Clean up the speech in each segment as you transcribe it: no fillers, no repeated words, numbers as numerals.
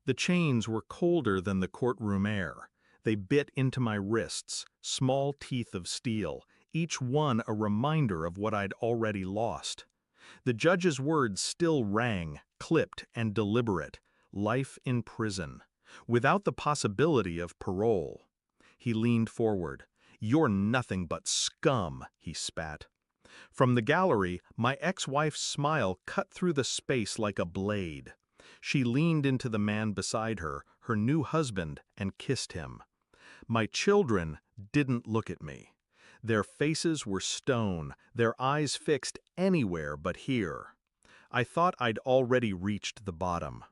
The chains were colder than the courtroom air. They bit into my wrists, small teeth of steel, each one a reminder of what I'd already lost. The judge's words still rang, clipped and deliberate, life in prison, without the possibility of parole. He leaned forward. "You're nothing but scum," he spat. From the gallery, my ex-wife's smile cut through the space like a blade. She leaned into the man beside her, her new husband, and kissed him. My children didn't look at me. Their faces were stone, their eyes fixed anywhere but here. I thought I'd already reached the bottom.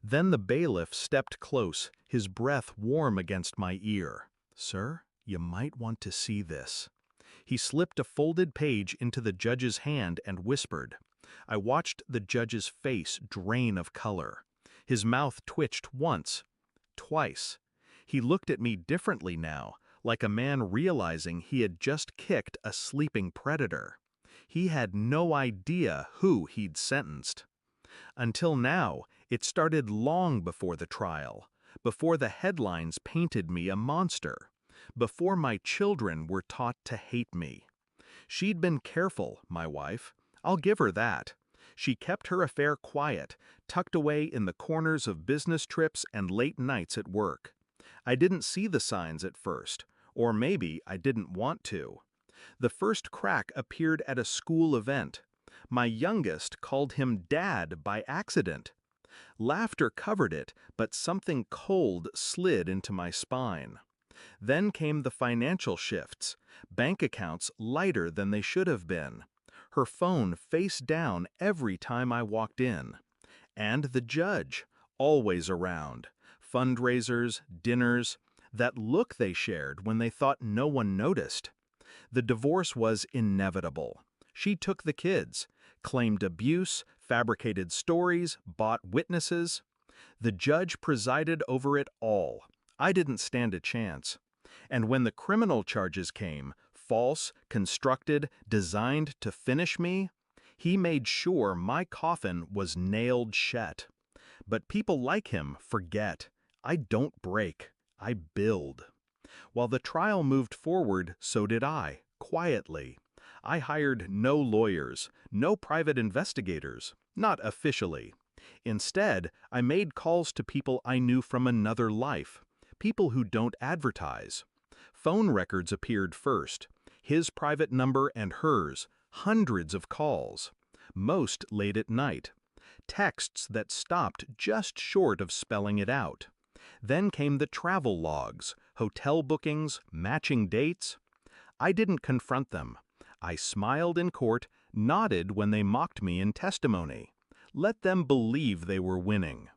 Then the bailiff stepped close, his breath warm against my ear. "Sir, you might want to see this." He slipped a folded page into the judge's hand and whispered. I watched the judge's face drain of color. His mouth twitched once, twice. He looked at me differently now, like a man realizing he had just kicked a sleeping predator. He had no idea who he'd sentenced. Until now, it started long before the trial, before the headlines painted me a monster, before my children were taught to hate me. She'd been careful, my wife. I'll give her that. She kept her affair quiet, tucked away in the corners of business trips and late nights at work. I didn't see the signs at first, or maybe I didn't want to. The first crack appeared at a school event. My youngest called him Dad by accident. Laughter covered it, but something cold slid into my spine. Then came the financial shifts, bank accounts lighter than they should have been. Her phone face down every time I walked in. And the judge, always around. Fundraisers, dinners, that look they shared when they thought no one noticed. The divorce was inevitable. She took the kids, claimed abuse, fabricated stories, bought witnesses. The judge presided over it all. I didn't stand a chance. And when the criminal charges came, false, constructed, designed to finish me, he made sure my coffin was nailed shut. But people like him forget. I don't break, I build. While the trial moved forward, so did I, quietly. I hired no lawyers, no private investigators, not officially. Instead, I made calls to people I knew from another life, people who don't advertise. Phone records appeared first, his private number and hers, hundreds of calls, most late at night. Texts that stopped just short of spelling it out. Then came the travel logs, hotel bookings, matching dates. I didn't confront them. I smiled in court, nodded when they mocked me in testimony. Let them believe they were winning.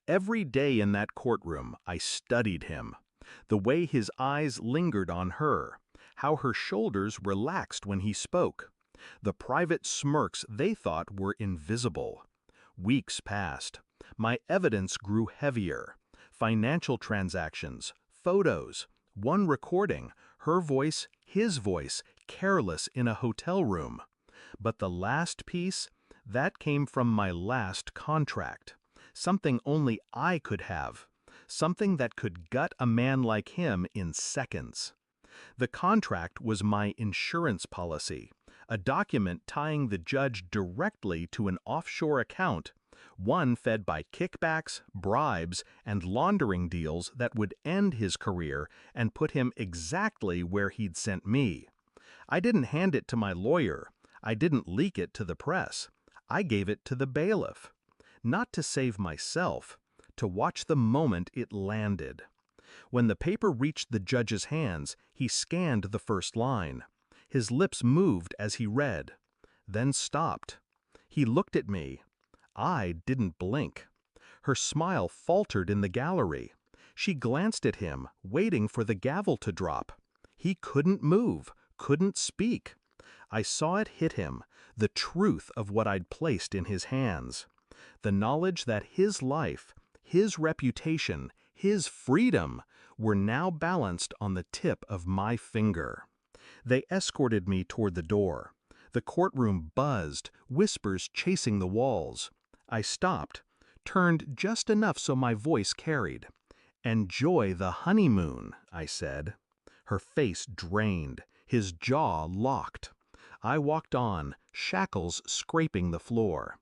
Every day in that courtroom, I studied him. The way his eyes lingered on her, how her shoulders relaxed when he spoke. The private smirks they thought were invisible. Weeks passed. My evidence grew heavier. Financial transactions, photos, one recording, her voice, his voice, careless in a hotel room. But the last piece, that came from my last contract. Something only I could have. Something that could gut a man like him in seconds. The contract was my insurance policy, a document tying the judge directly to an offshore account, one fed by kickbacks, bribes, and laundering deals that would end his career and put him exactly where he'd sent me. I didn't hand it to my lawyer. I didn't leak it to the press. I gave it to the bailiff. Not to save myself, to watch the moment it landed. When the paper reached the judge's hands, he scanned the first line. His lips moved as he read, then stopped. He looked at me. I didn't blink. Her smile faltered in the gallery. She glanced at him, waiting for the gavel to drop. He couldn't move, couldn't speak. I saw it hit him, the truth of what I'd placed in his hands. The knowledge that his life, his reputation, his freedom were now balanced on the tip of my finger. They escorted me toward the door. The courtroom buzzed, whispers chasing the walls. I stopped. turned just enough so my voice carried. "Enjoy the honeymoon," I said. Her face drained, his jaw locked. I walked on, shackles scraping the floor.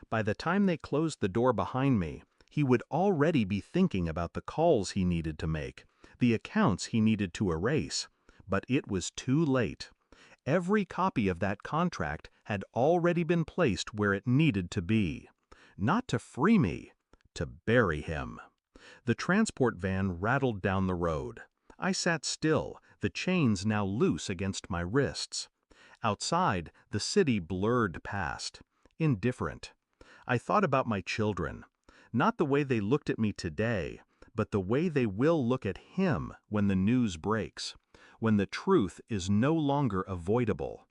By the time they closed the door behind me, he would already be thinking about the calls he needed to make, the accounts he needed to erase. But it was too late. Every copy of that contract had already been placed where it needed to be. Not to free me, to bury him. The transport van rattled down the road. I sat still, the chains now loose against my wrists. Outside, the city blurred past, indifferent. I thought about my children, not the way they looked at me today, but the way they will look at him when the news breaks, when the truth is no longer avoidable.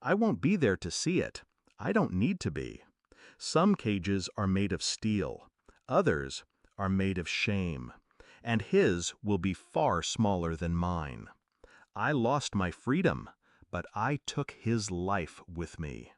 I won't be there to see it. I don't need to be. Some cages are made of steel, others are made of shame, and his will be far smaller than mine. I lost my freedom, but I took his life with me.